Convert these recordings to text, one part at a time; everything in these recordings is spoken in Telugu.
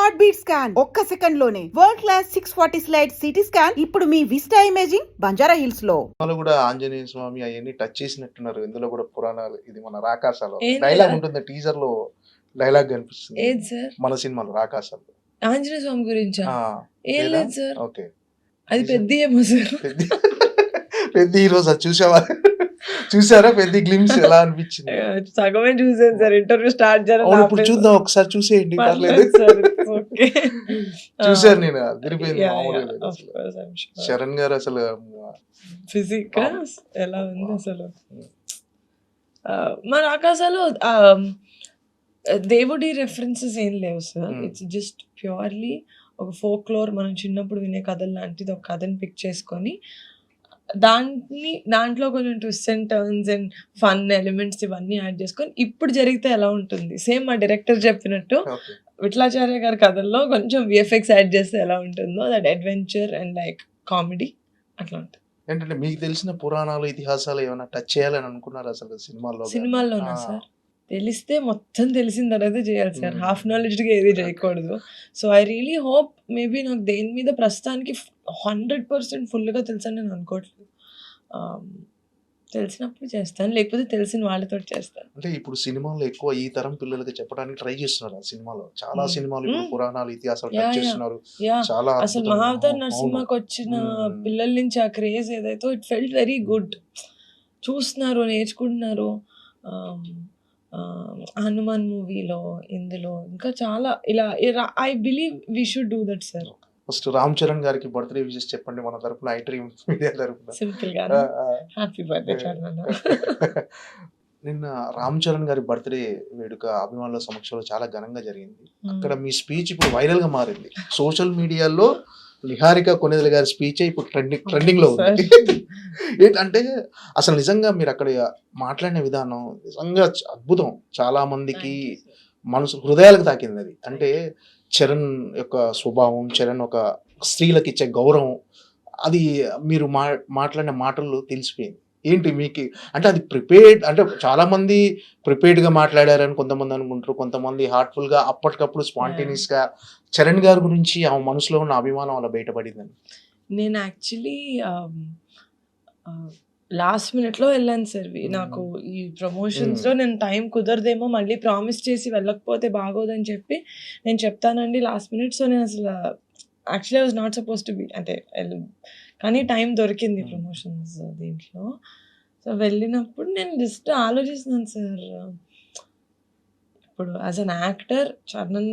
హార్ట్ బీట్ స్కాన్ ఒక్క సెకండ్ లోనే world class 640 slide CT scan ఇప్పుడు మీ విస్టా ఇమేజింగ్ బంజారా హిల్స్ లో. వాళ్ళు కూడా ఆంజనేయ స్వామి అవన్నీ టచ్ చేసినట్టున్నారు. ఇందులో కూడా పురాణాలు, ఇది మన రాకాసాలో ఏంది డైలాగ్ రా? ఉంటుంది, టీజర్ లో డైలాగ్ కనిపిస్తుంది ఏది సార్? మన సినిమాలో రాకాసాలు. ఆంజనేయ స్వామి గురించా? ఆ, ఏం లేదా? లేదు సార్, ఓకే, అది పెద్ద ఏమో సార్. పెద్ద ఈ రోజు అది చూసారా పెద్ద గ్లిమ్స్ ఎలా అనిపించింది? సగమే చూసాను సార్, ఇంటర్వ్యూ స్టార్ట్ అవును, ఇప్పుడు చూద్దాం, ఒకసారి చూసేయండి, పర్లేదు. చూసారు, నేను అదిరిపోయింది, మామూలుగా లేదు అసలు. శరణ్ గారు అసలు ఫిజిక్ ఎలా ఉంది అసలు. మన ఆకాశాలు దేవుడి రెఫరెన్సెస్ ఏం లేవు సార్. ఇట్స్ జస్ట్ ప్యూర్లీ ఒక ఫోక్లోర్, మనం చిన్నప్పుడు వినే కథలు లాంటిది ఒక కథని పిక్ చేసుకొని దాంట్లో కొంచెం twist and turns and fun elements ఇవన్నీ యాడ్ చేసుకొని ఇప్పుడు జరిగితే ఎలా ఉంటుంది, సేమ్ మా డైరెక్టర్ చెప్పినట్టు ఓకే. విఠలాచార్య గారి కథల్లో కొంచెం విఎఫ్ఎక్స్ యాడ్ చేస్తే ఎలా ఉంటుందో, that adventure and like comedy అట్లా ఉంటుంది. ఏంటంటే మీకు తెలిసిన పురాణాలు, ఇతిహాసాలు ఏమైనా టచ్ చేయాలని అనుకున్నారు అసలు సినిమాల్లో? సినిమాల్లోనా సార్? తెలిస్తే మొత్తం తెలిసిన తర్వాత చేయాలి సార్, హాఫ్ నాలెడ్జ్గా ఏది చేయకూడదు. So I really hope, maybe నాకు దేని మీద ప్రస్తుతానికి 100% ఫుల్గా తెలుసని నేను అనుకోవట్లేదు. తెలిసినప్పుడు చేస్తాను, లేకపోతే తెలిసిన వాళ్ళతో చేస్తాను. అంటే ఇప్పుడు సినిమాలో ఎక్కువ ఈ తరం పిల్లలకి చెప్పడానికి ట్రై చేస్తున్నారు. ఆ సినిమాలో చాలా సినిమాలు ఇప్పుడు పురాణాలు, ఇతిహాసాలు టచ్ చేస్తున్నారు. చాలా అసలు అద్భుతంగా. మహావతార్ అవును. నరసింహకి వచ్చిన మ్మ్. పిల్లల నుంచి ఆ క్రేజ్ ఏదైతే, ఇట్ ఫెల్ట్ వెరీ గుడ్. చూస్తున్నారు, నేర్చుకుంటున్నారు. హనుమాన్ మూవీలో, ఇందులో ఇంకా చాలా ఇలా I believe we should do that sir. First Ram Charan గారికి బర్త్డే విషెస్ చెప్పండి మన తరపున, ఐడ్రీమ్ మీడియా తరపున. సింపుల్ గా హ్యాపీ బర్త్డే చరణ్. నిన్న రామ్ చరణ్ గారి బర్త్డే వేడుక అభిమానుల సమక్షంలో చాలా ఘనంగా జరిగింది. అక్కడ మీ స్పీచ్ ఇప్పుడు వైరల్ గా మారింది సోషల్ మీడియాలో. నిహారిక కొణిదెల గారి స్పీచ్ ఇప్పుడు ట్రెండింగ్ లో ఉంది. ఏంటంటే అసలు నిజంగా మీరు అక్కడ మాట్లాడిన విధానం నిజంగా అద్భుతం. చాలా మందికి మనసు, హృదయాలకు తాకింది అది. అంటే చరణ్ యొక్క స్వభావం, చరణ్ ఒక స్త్రీలకు ఇచ్చే గౌరవం, అది మీరు మాట్లాడిన మాటల్లో తెలిసిపోయింది. ఏంటి మీకు అంటే అది ప్రిపేర్డ్, అంటే చాలా మంది ప్రిపేర్డ్ గా మాట్లాడారని కొంతమంది అనుకుంటారు, కొంతమంది హార్ట్ఫుల్ గా అప్పటికప్పుడు స్పాంటేనియస్ గా. చరణ్ గారి గురించి ఆ మనసులో ఉన్న అభిమానం అలా బయటపడిందని. నేను యాక్చువల్లీ లాస్ట్ మినిట్లో వెళ్ళాను సార్. నాకు ఈ ప్రమోషన్స్లో నేను టైం కుదరదేమో, మళ్ళీ ప్రామిస్ చేసి వెళ్ళకపోతే బాగోదని చెప్పి నేను చెప్తానండి లాస్ట్ మినిట్. సో నేను అసలు actually I was not suppose to be, అంటే కానీ టైం దొరికింది ప్రమోషన్స్ దీంట్లో. సో వెళ్ళినప్పుడు నేను జస్ట్ ఆలోచిస్తున్నాను సార్, ఇప్పుడు as an actor Charan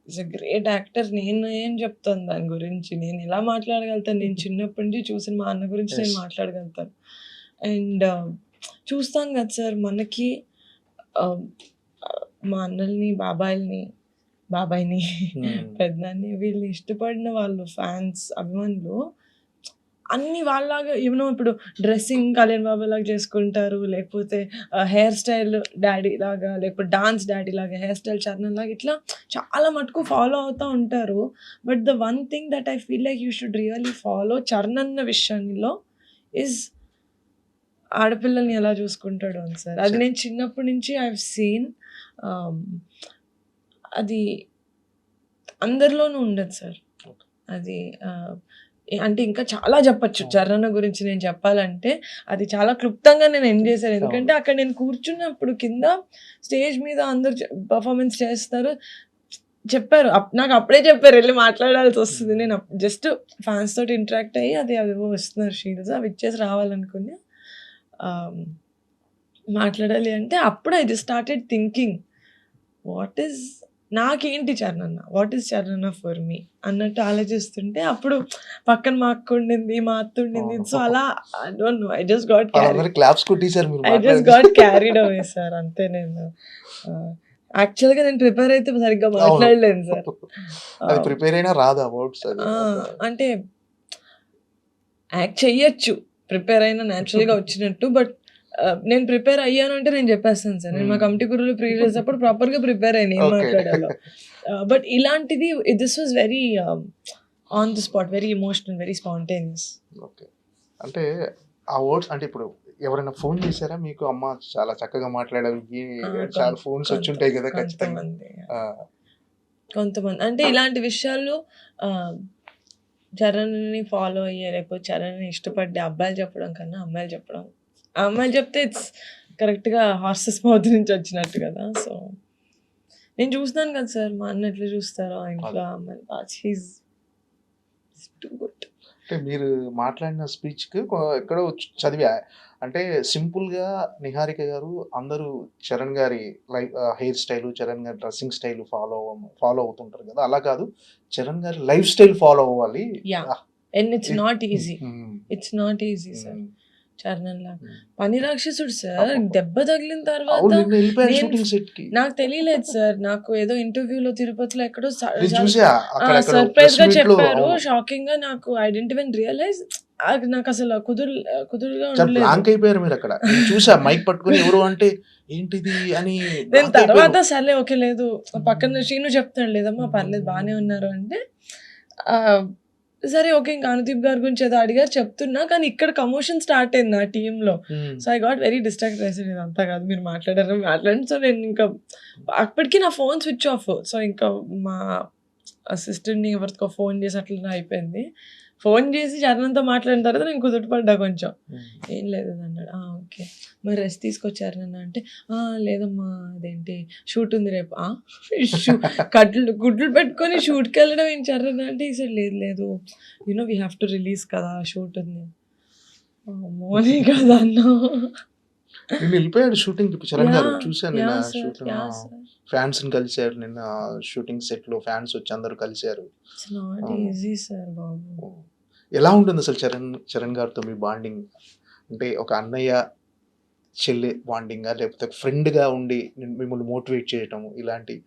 is a great actor. నేను ఏం చెప్తాను దాని గురించి, నేను ఎలా మాట్లాడగలుగుతాను? నేను చిన్నప్పటి నుంచి చూసిన మా అన్న గురించి నేను మాట్లాడగలుగుతాను. అండ్ చూస్తాం కదా సార్, మనకి మా అన్నల్ని, బాబాయిని పెద్దనాన్ని, వీళ్ళని ఇష్టపడిన వాళ్ళు, ఫ్యాన్స్, అభిమానులు అన్ని వాళ్ళలాగా ఏమో. ఇప్పుడు డ్రెస్సింగ్ కళ్యాణ్ బాబు లాగా చేసుకుంటారు, లేకపోతే హెయిర్ స్టైల్ డాడీ లాగా, లేకపోతే డాన్స్ డాడీ లాగా, హెయిర్ స్టైల్ చరణ్ లాగా, ఇట్లా చాలా మటుకు ఫాలో అవుతూ ఉంటారు. But the one thing that I feel like you should really follow Charan అన్న విషయంలో ఇస్ ఆడపిల్లల్ని ఎలా చూసుకుంటాడు అని సార్. అది నేను చిన్నప్పటి నుంచి ఐ హవ్ సీన్. అది అందరిలోనూ ఉండదు సార్. అది అంటే ఇంకా చాలా చెప్పచ్చు చరణ్ గురించి నేను చెప్పాలంటే. అది చాలా క్లుప్తంగా నేను ఎండ్ చేశాను, ఎందుకంటే అక్కడ నేను కూర్చున్నప్పుడు కింద స్టేజ్ మీద అందరు పర్ఫార్మెన్స్ చేస్తారు. చెప్పారు, నాకు అప్పుడే చెప్పారు వెళ్ళి మాట్లాడాల్సి వస్తుంది. నేను జస్ట్ ఫ్యాన్స్ తోటి ఇంటరాక్ట్ అయ్యి అది అవేవో వస్తున్నారు షీల్డ్స్, అవి ఇచ్చేసి రావాలనుకుని మాట్లాడాలి అంటే అప్పుడు I just started thinking, what is నాకేంటి చరణ్ అన్న, వాట్ ఈస్ చరణ్ అన్న ఫర్ మీ అన్నట్టు ఆలోచిస్తుంటే అప్పుడు పక్కన మా అక్క ఉండింది, మా అత్త ఉండింది. సో అలా I don't know, I just got carried away sir. అంతే. నేను యాక్చువల్గా నేను ప్రిపేర్ అయితే సరిగ్గా మాట్లాడలేను సార్. అంటే యాక్ట్ చెయ్యొచ్చు, ప్రిపేర్ అయినా న్యాచురల్గా వచ్చినట్టు. బట్ నేను ప్రిపేర్ అయ్యాను అంటే నేను చెప్పేస్తాను సార్. నేను మా కమిటీ గురువులు ప్రీవియస్ అప్పుడు ప్రాపర్గా ప్రిపేర్ అయ్యాను ఏం మాట్లాడాలో. బట్ ఇలాంటిది this was very on the spot, very emotional, very spontaneous. అంటే ఆ వర్డ్స్ అంటే ఇప్పుడు ఎవరైనా ఫోన్ చేశారా మీకు, అమ్మ చాలా చక్కగా మాట్లాడారు, చాలా ఫోన్స్ వచ్చి ఉంటాయి కదా ఖచ్చితంగా. కొంతమంది అంటే ఇలాంటి విషయాల్లో చరణ్‌ని ఫాలో అయ్యే లేకపోతే చరణ్‌ని ఇష్టపడే అబ్బాయిలు చెప్పడం కన్నా అమ్మాయిలు చెప్పడం. ఆ అమ్మాయిలు చెప్తే ఇట్స్ కరెక్ట్‌గా హార్సెస్ మౌత్ నుంచి వచ్చినట్టు కదా! సో, నేను చూస్తున్నాను కదా సార్ మా అన్న ఎట్లా చూస్తారో ఆ ఇంట్లో అమ్మాయిని. He's too good. అంటే మీరు మాట్లాడిన స్పీచ్‌కి ఎక్కడో చదివా. అంటే సింపుల్‌గా నిహారిక గారు అందరూ చరణ్ గారి హెయిర్ స్టైలు, చరణ్ గారి డ్రెస్సింగ్ స్టైల్ ఫాలో అవుతుంటారు కదా! అలా కాదు. చరణ్ గారి లైఫ్ స్టైల్ ఫాలో అవ్వాలి. యాహ్! ఆహ్, అండ్ ఇట్స్ నాట్ ఈజీ. హ్మ్. It's not easy sir. హ్మ్. చరణ్‌లాగా. హ్మ్. పని రాక్షసుడు సార్. అబ్బబ్బా! దెబ్బ తగిలిన తర్వాత అవును. నిన్న ఎళ్ళిపోయారు నేను షూటింగ్ సెట్‌కి. నాకు తెలియలేదు సార్. నాకు ఏదో ఇంటర్వ్యూలో తిరుపతిలో ఎక్కడో నేను చూసా. అక్కడెక్కడో ప్రెస్ సర్ప్రైజ్‌గా మీట్‌లో చెప్పారు. అవును. షాకింగ్‌గా నాకు ఐ డిడ్ంట్ ఈవెన్ రియలైజ్ అది నాకసలు కుదురుగా చాలా ఉండలేదు. బ్లాంక్ అయిపోయారు మీరక్కడ. నేను చూసా మైక్ పట్టుకొని ఎవరు అంటే ఏంటిది అని నేను బ్లాంక్ అయిపోయారు. తర్వాత సర్లే ఓకే లేదు పక్కన శ్రీను చెప్తాడు లేదమ్మా పర్లేదు బానే ఉన్నారు అంటే సరే ఓకే ఇంకా అనుదీప్ గారి గురించి ఏదో అడిగారు చెప్తున్నా కానీ ఇక్కడ కమోషన్ స్టార్ట్ అయింది నా టీంలో. So I got very distract చేసాను ఇదంతా కాదు మీరు మాట్లాడండి. సో నేను ఇంకా అప్పటికి నా ఫోన్ స్విచ్ ఆఫ్. సో ఇంకా మా అసిస్టెంట్ని ఎవరికో ఫోన్ చేసి అట్లా అయిపోయింది. ఫోన్ చేసి చరణ్‌తో మాట్లాడిన తర్వాత నేను కుదుటపడ్డా కొంచెం. ఏం లేదు అన్నాడు. ఓకే. మరి రెస్ట్ తీసుకొచ్చారనన్నా అంటే, లేదమ్మా అదేంటి షూట్ ఉంది రేపు. గుడ్లు పెట్టుకొని షూట్‌కెళ్ళడం ఏంటి చరణ్ అంటే, ఈ సైడ్ లేదు లేదు వి హ్యావ్ టు రిలీజ్ కదా! షూట్ ఉంది. అమ్మో! నేను కదా అన్నావు. నిన్న వెళ్ళిపోయాడు షూటింగ్‌కి చరణ్ గారు. యాహ్! చూసాను నిన్న yeah! Sir. Shooting. Yeah! Sir. ఫ్యాన్స్‌ని కలిసారు నిన్న షూటింగ్ సెట్‌లో ఫ్యాన్స్ వచ్చి అందరూ కలిసారు. ఇట్స్ నాట్ అవును. Easy sir Babu. ఎలా ఉంటుంది అసలు చరణ్ గారితో మీ బాండింగ్? అంటే ఒక అన్నయ్య, చెల్లి బాండింగా? లేకపోతే ఫ్రెండ్‌గా ఉండి మిమ్మల్ని మోటివేట్ చేయటం ఇలాంటి?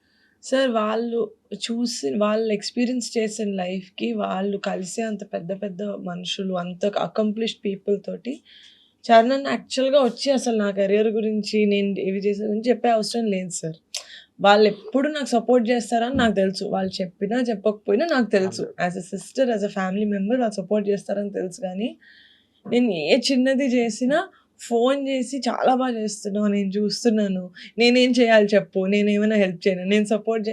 సార్ వాళ్ళు ఎక్స్‌పీరియన్స్ చేసిన లైఫ్‌కి వాళ్ళు కలిసే అంత పెద్ద పెద్ద మనుషులు, అంత అకంప్లిష్డ్ పీపుల్ తోటి చరణ్ యాక్చువల్‌గా వచ్చి అసలు నా కెరియర్ గురించి నేను ఇవి చేసే గురించి చెప్పే అవసరం లేదు సార్. వాళ్ళెప్పుడు నాకు సపోర్ట్ చేస్తారని నాకు తెలుసు. వాళ్ళు చెప్పినా చెప్పకపోయినా నాకు తెలుసు. As a sister, as a family member వాళ్ళు సపోర్ట్ చేస్తారని తెలుసు గానీ, నేను ఏ చిన్నది చేసినా ఫోన్ చేసి చాలా బాగా చేస్తున్నావు. నేను చూస్తున్నాను. నేనేం చేయాలి చెప్పు? నేనేమైనా హెల్ప్ చేయనా? నేను సపోర్ట్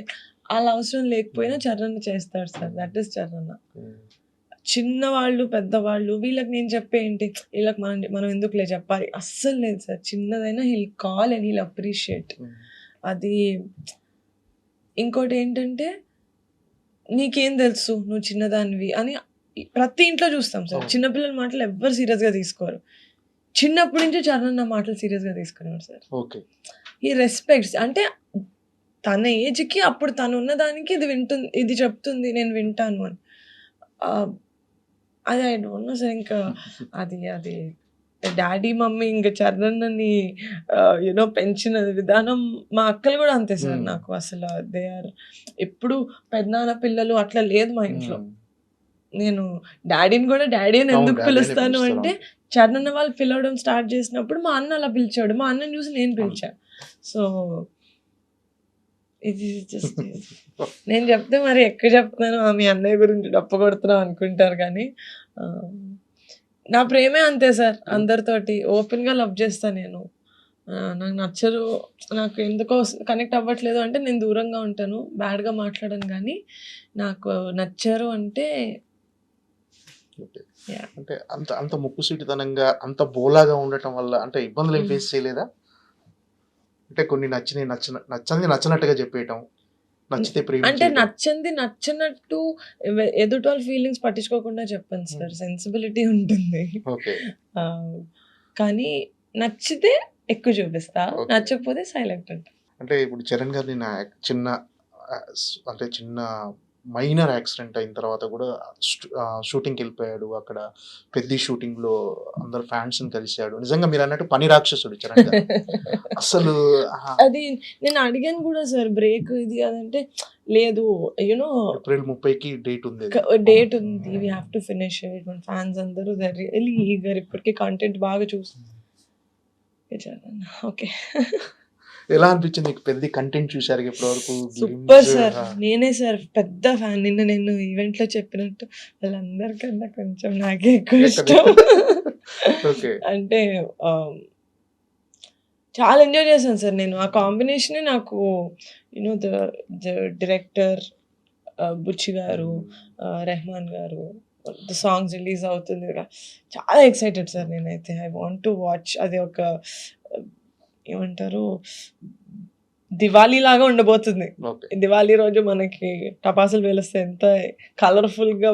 అలా అవసరం లేకపోయినా చరణ్ చేస్తాడు సార్. That is Charan. చిన్నవాళ్ళు, పెద్దవాళ్ళు వీళ్ళకి నేను చెప్పేంటి? వీళ్ళకి మనం ఎందుకులే చెప్పాలి? అస్సలు లేదు సార్. చిన్నదైనా he'll call and he'll appreciate. అది ఇంకోటేంటంటే, నీకేం తెలుసు? నువ్వు చిన్నదానివి అని ప్రతి ఇంట్లో చూస్తాం సార్. అవును. చిన్నపిల్లల మాటలు ఎవ్వరు సీరియస్‌గా తీసుకోరు. చిన్నప్పటి నుంచే చరణ్ నా మాటలు సీరియస్‌గా తీసుకునేవాడు సార్. ఓకే. ఈ రెస్పెక్ట్స్ అంటే తన ఏజ్‌కి అప్పుడు తనున్న దానికి ఇది చెప్తుంది నేను వింటాను అని. అది ఐ డోంట్ నో సార్ ఇంకా అది డాడీ, మమ్మీ ఇంక చరణ్‌ని పెంచిన విధానం మా అక్కలు గూడా అంతే సార్ నాకు అసలు దే ఆర్ ఎప్పుడు పెదనాన్న పిల్లలు అట్లా లేదు మా ఇంట్లో. నేను డాడీని గూడా డాడీ అని ఎందుకు పిలుస్తాను అంటే చరణ్ వాళ్ళు పిలవడం స్టార్ట్ చేసినప్పుడు మా అన్న అలా పిలిచాడు. మా అన్నని చూసి నేను పిలిచా. సో ఇది జస్ట్ నేను చెప్తే మరి ఎక్కువ చెప్తున్నాను మీ అన్నయ్య గురించి డప్పు కొడుతున్నావు అనుకుంటారు కానీ నా ప్రేమే అంతే సార్. అందరితోటి ఓపెన్‌గా లవ్ చేస్తా నేను. నాకు నచ్చరు, నాకు ఎందుకో కనెక్ట్ అవ్వట్లేదు అంటే నేను దూరంగా ఉంటాను. బ్యాడ్‌గా మాట్లాడను గానీ నాకు నచ్చరు అంటే యాహ్! అంటే అంత అంత ముక్కుసూటితనంగా, అంత బోలాగా ఉండటం వల్ల అంటే ఇబ్బందులు ఏం ఫేస్ చేయలేదా? అంటే కొన్ని నచ్చనిది నచ్చనట్టుగా చెప్పేయటం, నచ్చితే అంటే ప్రేమించేయటం. నచ్చంది నచ్చనట్టు ఎదుటి వాళ్ళ ఫీలింగ్స్ పట్టించుకోకుండా చెప్పను సార్. సెన్సిబిలిటీ ఉంటుంది. ఓకే. కానీ నచ్చితే ఎక్కువ చూపిస్తా. ఓకే. నచ్చకపోతే సైలెంట్ ఉంటా. అంటే ఇప్పుడు చరణ్ గారిని చిన్న చిన్న మైనర్ యాక్సిడెంట్ అయిన తర్వాత కూడా షూటింగ్‌కి వెళ్ళిపోయాడు. అక్కడ పెద్ది షూటింగ్‌లో అందరు ఫ్యాన్స్‌ని కలిసాడు. నిజంగా మీరు అన్నట్టు పని రాక్షసుడు చరణ్ గారు. అసలు అది నేను అడిగాను కూడా సార్ బ్రేక్ ఇది అదంటే లేదు ఏప్రిల్ 30కి డేట్ ఉంది. డేట్ ఉంది. We have to finish it. మన ఫ్యాన్స్ అందరూ దే ఆర్ రియల్లీ ఈగర్. ఇప్పటికే కంటెంట్ బాగా ఓకే. ఎలా అనిపించింది మీకు? పెద్ద కంటెంట్ చూసారు ఇప్పటివరకు? Super sir. నేనే సార్ పెద్ద ఫ్యాన్. నిన్న నేను ఈవెంట్‌లో చెప్పినట్టు వాళ్ళందరికన్నా కొంచెం నాకే ఎక్కువ ఇష్టం. ఓకే. అంటే చాలా ఎంజాయ్ చేశాను సార్ నేను. ఆ కాంబినేషనే నాకు ద డైరెక్టర్ బుచ్చి గారు, రెహమాన్ గారు సాంగ్స్ రిలీజ్ అవుతుంది కదా. చాలా ఎక్సైటెడ్ సార్ నేనైతే. I want to watch. అది ఒక ఏమంటారు దివాళీ లాగా ఉండబోతుంది. ఓకే. దివాళీ రోజు మనకి టపాసులు పేలిస్తే ఎంత కలర్ఫుల్గా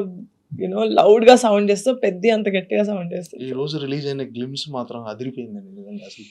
లౌడ్గా సౌండ్ చేస్తూ పెద్ద అంత గట్టిగా సౌండ్ చేస్తుంది. ఈ రోజు రిలీజ్ అయిన గ్లిమ్స్ మాత్రం అదిరిపోయిందండి నిజంగా. అసలు